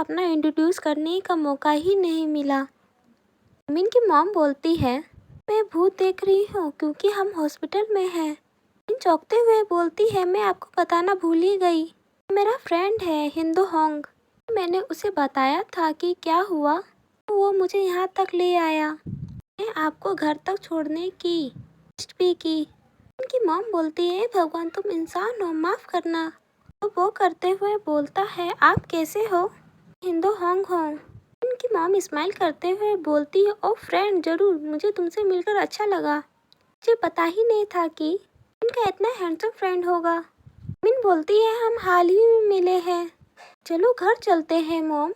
अपना इंट्रोड्यूस करने का मौका ही नहीं मिला। यूमिन की मॉम बोलती है, मैं भूत देख रही हूँ क्योंकि हम हॉस्पिटल में हैं। यूमिन चौंकते हुए बोलती है, मैं आपको बताना भूल ही गई। मेरा फ्रेंड है हिंदू होंग। मैंने उसे बताया था कि क्या हुआ, तो वो मुझे यहाँ तक ले आया। मैं आपको घर तक छोड़ने की कोशिश भी की। उनकी मॉम बोलती है, भगवान तुम इंसान हो, माफ़ करना। तो वो करते हुए बोलता है, आप कैसे हो? हिंदू होंग हो। उनकी मॉम स्माइल करते हुए बोलती है, ओ फ्रेंड, ज़रूर, मुझे तुमसे मिलकर अच्छा लगा। मुझे पता ही नहीं था कि इनका इतना हैंडसम फ्रेंड होगा। मिन बोलती है, हम हाल ही में मिले हैं, चलो घर चलते हैं मॉम।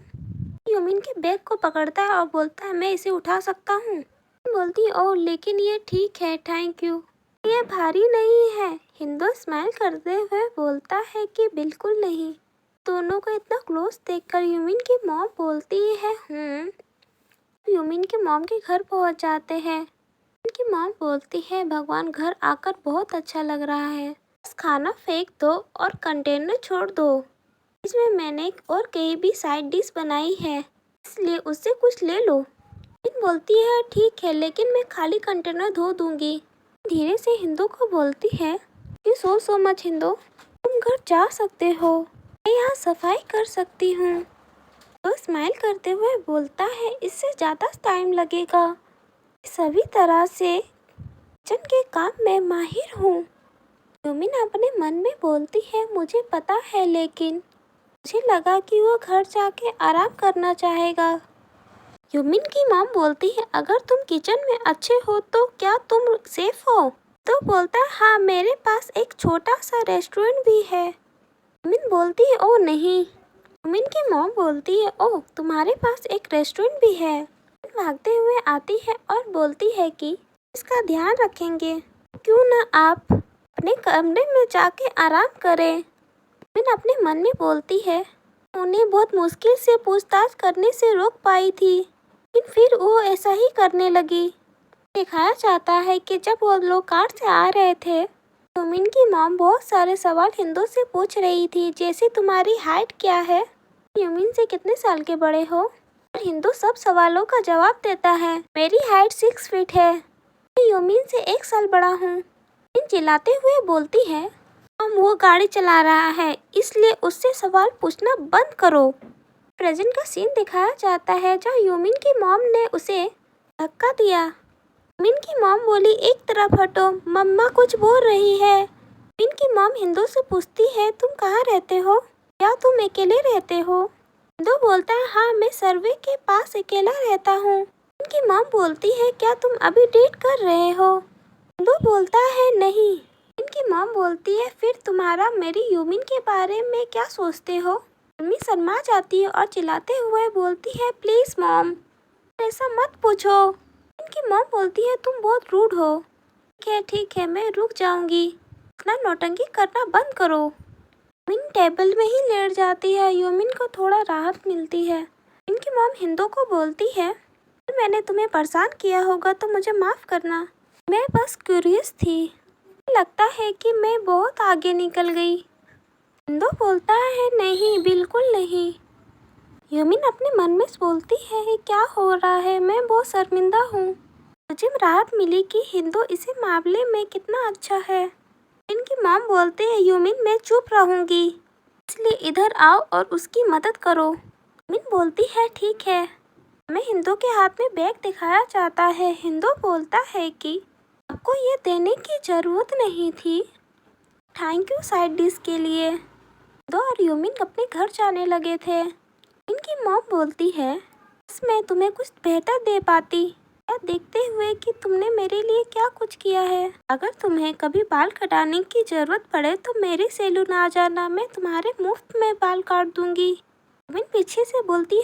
यूमिन के बैग को पकड़ता है और बोलता है, मैं इसे उठा सकता हूँ? बोलती है, ओह लेकिन ये ठीक है, थैंक यू, ये भारी नहीं है। हिंदू स्माइल करते हुए बोलता है कि बिल्कुल नहीं। दोनों को इतना क्लोज देखकर यूमिन की मॉम बोलती है, यूमिन के मॉम के घर पहुंच जाते हैं। उनकी मॉम बोलती है, भगवान घर आकर बहुत अच्छा लग रहा है, बस खाना फेंक दो और कंटेनर छोड़ दो। इसमें मैंने और कई भी साइड डिश बनाई है, इसलिए उससे कुछ ले लो। यूमिन बोलती है, ठीक है, लेकिन मैं खाली कंटेनर धो दूंगी। धीरे से हिंदू को बोलती है, यू सो मच हिंदू, तुम घर जा सकते हो, मैं यहाँ सफाई कर सकती हूँ। तो स्माइल करते हुए बोलता है, इससे ज़्यादा टाइम लगेगा, सभी तरह से किचन के काम में माहिर हूँ। यूमिन अपने मन में बोलती है, मुझे पता है, लेकिन मुझे लगा कि वो घर जाके आराम करना चाहेगा। यूमिन की मॉम बोलती है, अगर तुम किचन में अच्छे हो तो क्या तुम सेफ हो? तो बोलता है, हाँ, मेरे पास एक छोटा सा रेस्टोरेंट भी है। यूमिन बोलती है, ओ नहीं। यूमिन की मॉम बोलती है, ओह तुम्हारे पास एक रेस्टोरेंट भी है। भागते हुए आती है और बोलती है कि इसका ध्यान रखेंगे, क्यों ना आप अपने कमरे में जाके आराम करें। यूमिन अपने मन में बोलती है, उन्हें बहुत मुश्किल से पूछताछ करने से रोक पाई थी, लेकिन फिर वो ऐसा ही करने लगी। दिखाया जाता है कि जब वो लोग कार से आ रहे थे, यूमिन की मॉम बहुत सारे सवाल हिंदू से पूछ रही थी, जैसे तुम्हारी हाइट क्या है, यूमिन से कितने साल के बड़े हो। और हिंदू सब सवालों का जवाब देता है, मेरी हाइट 6 फीट है, मैं यूमिन से 1 साल बड़ा हूँ। यूमिन चिल्लाते हुए बोलती है, हम वो गाड़ी चला रहा है, इसलिए उससे सवाल पूछना बंद करो। प्रेजेंट का सीन दिखाया जाता है जहाँ यूमिन की मॉम ने उसे धक्का दिया। यूमिन की मॉम बोली, एक तरफ हटो, मम्मा कुछ बोल रही है। यूमिन की मॉम हिंदू से पूछती है, तुम कहाँ रहते हो, क्या तुम अकेले रहते हो? हिंदू बोलता है, हाँ, मैं सर्वे के पास अकेला रहता हूँ। उनकी मॉम बोलती है, क्या तुम अभी डेट कर रहे हो? हिंदू बोलता है, नहीं। उनकी मॉम बोलती है, फिर तुम्हारा मेरी यूमिन के बारे में क्या सोचते हो? यूमिन शर्मा जाती है और चिल्लाते हुए बोलती है, प्लीज मॉम, ऐसा मत पूछो। उनकी मॉम बोलती है, तुम बहुत रूड हो। ठीक है, मैं रुक जाऊंगी, इतना नौटंकी करना बंद करो। यूमिन टेबल में ही लेट जाती है। यूमिन को थोड़ा राहत मिलती है। इनकी मॉम हिंदू को बोलती है, मैंने तुम्हें परेशान किया होगा तो मुझे माफ़ करना, मैं बस क्यूरियस थी, लगता है कि मैं बहुत आगे निकल गई। हिंदू बोलता है, नहीं, बिल्कुल नहीं। यूमिन अपने मन में बोलती है, क्या हो रहा है, मैं बहुत शर्मिंदा हूँ। मुझे राहत मिली कि हिंदू इस मामले में कितना अच्छा है। इनकी मॉम बोलते हैं, यूमिन मैं चुप रहूंगी, इसलिए इधर आओ और उसकी मदद करो। यूमिन बोलती है, ठीक है। हमें हिंदू के हाथ में बैग दिखाया जाता है। हिंदू बोलता है कि आपको ये देने की ज़रूरत नहीं थी, थैंक यू साइड डिश के लिए। हिंदू और यूमिन अपने घर जाने लगे थे। इनकी मॉम बोलती है, बस मैं तुम्हें कुछ बेहतर दे पाती, यह देखते हुए कि तुमने मेरे लिए क्या कुछ किया है। अगर तुम्हें कभी बाल कटाने की ज़रूरत पड़े तो मेरे सैलून आ जाना, मैं तुम्हारे मुफ्त में बाल काट दूंगी। यूमिन पीछे से बोलती,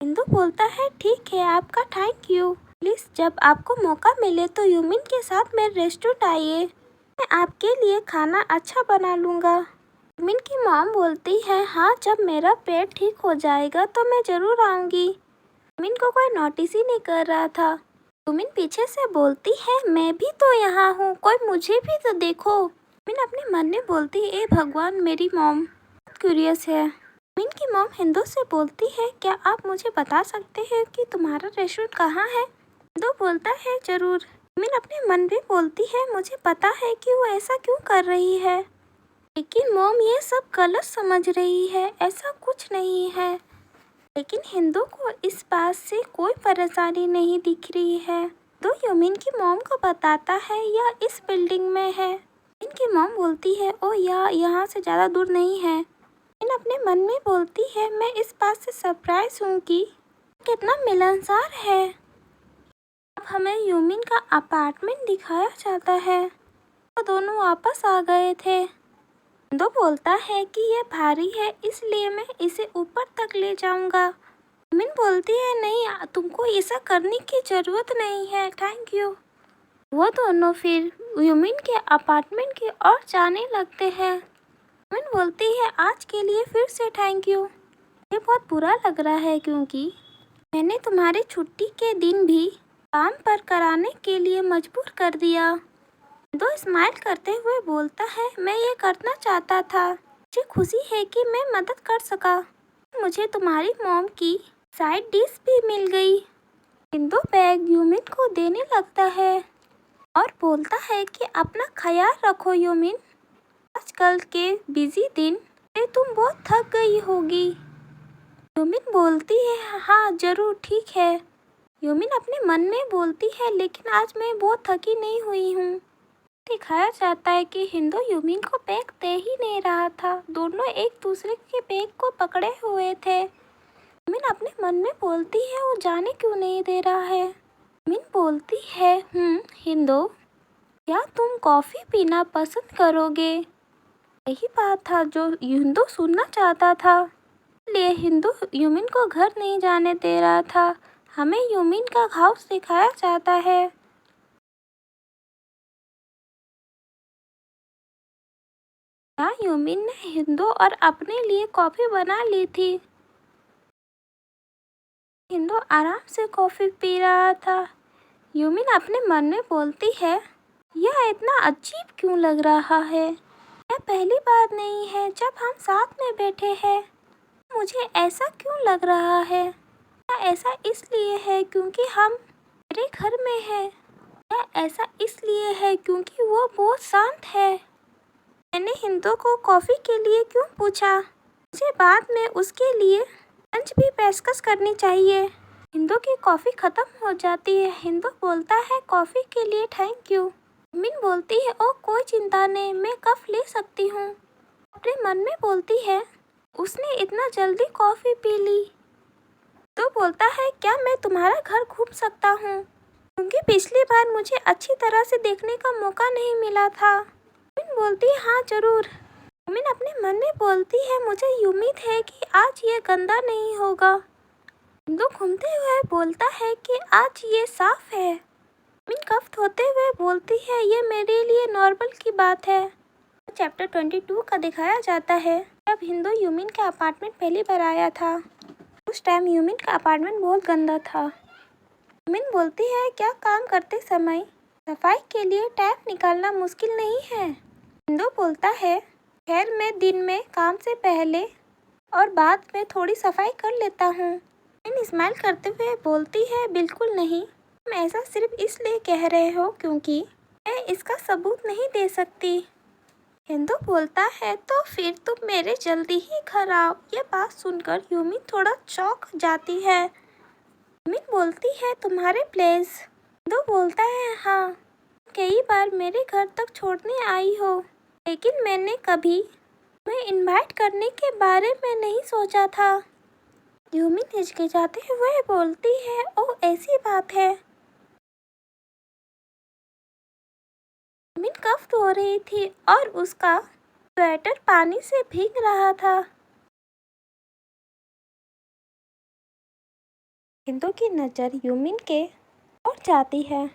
हिंदू बोलता है, ठीक है, आपका थैंक यू, प्लीज़ जब आपको मौका मिले तो यूमिन के साथ मेरे रेस्टोरेंट आइए, मैं आपके लिए खाना अच्छा बना लूँगा। यूमिन की मॉम बोलती है, हाँ, जब मेरा पेट ठीक हो जाएगा तो मैं ज़रूर आऊँगी। यूमिन को कोई नोटिस ही नहीं कर रहा था। यूमिन पीछे से बोलती है, मैं भी तो यहाँ हूँ, कोई मुझे भी तो देखो। यूमिन अपने मन में बोलती है, ए भगवान, मेरी मॉम क्यूरियस है, यूमिन की मॉम हिंदू से बोलती है, क्या आप मुझे बता सकते हैं कि तुम्हारा रेस्टोरेंट कहाँ है? हिंदू बोलता है, जरूर। यूमिन अपने मन में बोलती है, मुझे पता है कि वो ऐसा क्यों कर रही है, लेकिन मॉम ये सब गलत समझ रही है, ऐसा कुछ नहीं है। लेकिन हिंदू को इस बात से कोई परेशानी नहीं दिख रही है। तो यूमिन की मॉम को बताता है, यह इस बिल्डिंग में है। यूमिन की मॉम बोलती है, ओ यहाँ से ज़्यादा दूर नहीं है। यूमिन अपने मन में बोलती है, मैं इस बात से सरप्राइज हूँ कि कितना मिलनसार है। अब हमें यूमिन का अपार्टमेंट दिखाया जाता है। वो दोनों वापस आ गए थे। हिंदू बोलता है कि यह भारी है, इसलिए मैं इसे ऊपर तक ले जाऊंगा। यूमिन बोलती है, नहीं, तुमको ऐसा करने की ज़रूरत नहीं है, थैंक यू। वो दोनों फिर यूमिन के अपार्टमेंट की ओर जाने लगते हैं। यूमिन बोलती है, आज के लिए फिर से थैंक यू। ये बहुत बुरा लग रहा है क्योंकि मैंने तुम्हारी छुट्टी के दिन भी काम पर कराने के लिए मजबूर कर दिया। दो स्माइल करते हुए बोलता है, मैं ये करना चाहता था, मुझे खुशी है कि मैं मदद कर सका। मुझे तुम्हारी मॉम की साइड डिश भी मिल गई। हिंदू बैग यूमिन को देने लगता है और बोलता है कि अपना ख्याल रखो यूमिन, आजकल के बिजी दिन से तुम बहुत थक गई होगी। यूमिन बोलती है, हाँ जरूर, ठीक है। यूमिन अपने मन में बोलती है, लेकिन आज मैं बहुत थकी नहीं हुई हूँ। दिखाया जाता है कि हिंदू यूमिन को बैग दे ही नहीं रहा था। दोनों एक दूसरे के बैग को पकड़े हुए थे। यूमिन अपने मन में बोलती है, वो जाने क्यों नहीं दे रहा है। यूमिन बोलती है, हिंदू, क्या तुम कॉफ़ी पीना पसंद करोगे? यही बात था जो हिंदू सुनना चाहता था, इसलिए हिंदू यूमिन को घर नहीं जाने दे रहा था। हमें यूमिन का हाउस दिखाया जाता है। यहाँ यूमिन ने हिंदू और अपने लिए कॉफ़ी बना ली थी। हिंदू आराम से कॉफ़ी पी रहा था। यूमिन अपने मन में बोलती है, यह इतना अजीब क्यों लग रहा है। यह पहली बार नहीं है जब हम साथ में बैठे हैं। मुझे ऐसा क्यों लग रहा है? या ऐसा इसलिए है क्योंकि हम मेरे घर में हैं, या ऐसा इसलिए है क्योंकि वो बहुत शांत है। मैंने हिंदू को कॉफ़ी के लिए क्यों पूछा? मुझे बाद में उसके लिए लंच भी पेशकश करनी चाहिए। हिंदू की कॉफ़ी ख़त्म हो जाती है। हिंदू बोलता है, कॉफ़ी के लिए थैंक यू। यूमिन बोलती है, ओ कोई चिंता नहीं, मैं कप ले सकती हूँ। अपने मन में बोलती है, उसने इतना जल्दी कॉफ़ी पी ली। तो बोलता है, क्या मैं तुम्हारा घर घूम सकता हूँ, क्योंकि पिछली बार मुझे अच्छी तरह से देखने का मौका नहीं मिला था। यूमिन बोलती है, हाँ जरूर। यूमिन अपने मन में बोलती है, मुझे उम्मीद है कि आज ये गंदा नहीं होगा। हिंदू घूमते हुए बोलता है कि आज ये साफ है। यूमिन कफ धोते हुए बोलती है, ये मेरे लिए नॉर्मल की बात है। चैप्टर 22 का दिखाया जाता है, जब हिंदू यूमिन का अपार्टमेंट पहली बार आया था। उस टाइम यूमिन का अपार्टमेंट बहुत गंदा था। यूमिन बोलती है, क्या काम करते समय सफाई के लिए टैप निकालना मुश्किल नहीं है। हिंदू बोलता है, खैर मैं दिन में काम से पहले और बाद में थोड़ी सफाई कर लेता हूँ। यूमिन स्माइल करते हुए बोलती है, बिल्कुल नहीं, तुम ऐसा सिर्फ इसलिए कह रहे हो क्योंकि मैं इसका सबूत नहीं दे सकती। हिंदू बोलता है, तो फिर तुम मेरे जल्दी ही घर आओ। ये बात सुनकर यूमिन थोड़ा चौंक जाती है। यूमिन बोलती है, तुम्हारे प्लेस? हिंदू बोलता है, हाँ, कई बार मेरे घर तक छोड़ने आई हो, लेकिन मैंने कभी तुम्हें इनवाइट करने के बारे में नहीं सोचा था। यूमिन हिचकिचाते हुए बोलती है, ओह ऐसी बात है। यूमिन कफ धो रही थी और उसका स्वेटर पानी से भीग रहा था। हिंदू की नज़र यूमिन के ओर जाती है।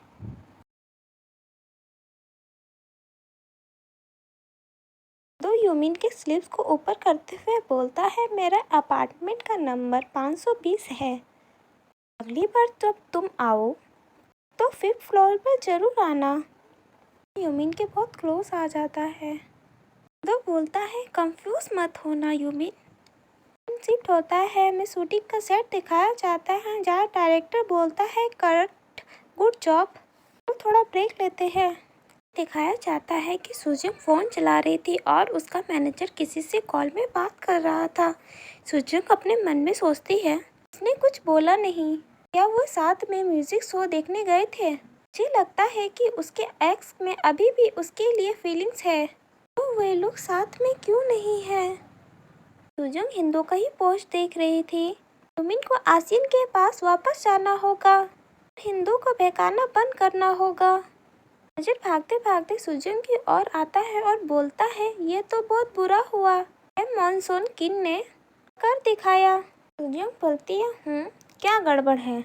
दो यूमिन के स्लीव्स को ऊपर करते हुए बोलता है, मेरा अपार्टमेंट का नंबर 520 है। अगली बार जब तुम आओ तो 5th फ्लोर पर जरूर आना। यूमिन के बहुत क्लोज आ जाता है। दो बोलता है, कंफ्यूज मत होना यूमिन, तुम शिफ्ट होता है में शूटिंग का सेट दिखाया जाता है जहाँ डायरेक्टर बोलता है करेक्ट गुड जॉब। तो थोड़ा ब्रेक लेते हैं। दिखाया जाता है कि सुजंग फ़ोन चला रही थी और उसका मैनेजर किसी से कॉल में बात कर रहा था। सुजंग अपने मन में सोचती है उसने कुछ बोला नहीं, क्या वो साथ में म्यूजिक शो देखने गए थे। मुझे लगता है कि उसके एक्स में अभी भी उसके लिए फीलिंग्स है, तो वे लोग साथ में क्यों नहीं है। सुजंग हिंदू का ही पोस्ट देख रही थी। सुमिन को आसिन के पास वापस जाना होगा, हिंदू को बहकाना बंद करना होगा। नजर भागते भागते सुजंग की ओर आता है और बोलता है ये तो बहुत बुरा हुआ है, मॉनसून किन ने कर दिखाया। सुजंग बोलती है क्या गड़बड़ है।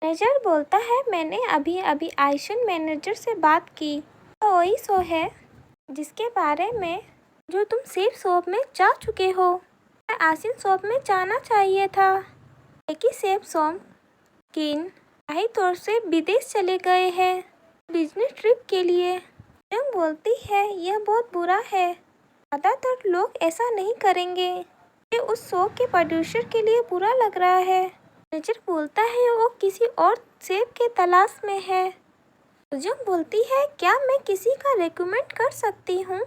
नजर बोलता है मैंने अभी अभी आयशन मैनेजर से बात की, तो वही शो है जिसके बारे में जो तुम सेफ शॉप में जा चुके हो। आसिन शॉप में जाना चाहिए था, लेकिन सेफ शॉप किन जाहिर तौर से विदेश चले गए हैं बिजनेस ट्रिप के लिए। जंग बोलती है यह बहुत बुरा है, ज़्यादातर लोग ऐसा नहीं करेंगे। ये उस शो के प्रोड्यूसर के लिए बुरा लग रहा है। नजर बोलता है वो किसी और सेफ के तलाश में है। जंग बोलती है क्या मैं किसी का रिकमेंड कर सकती हूँ।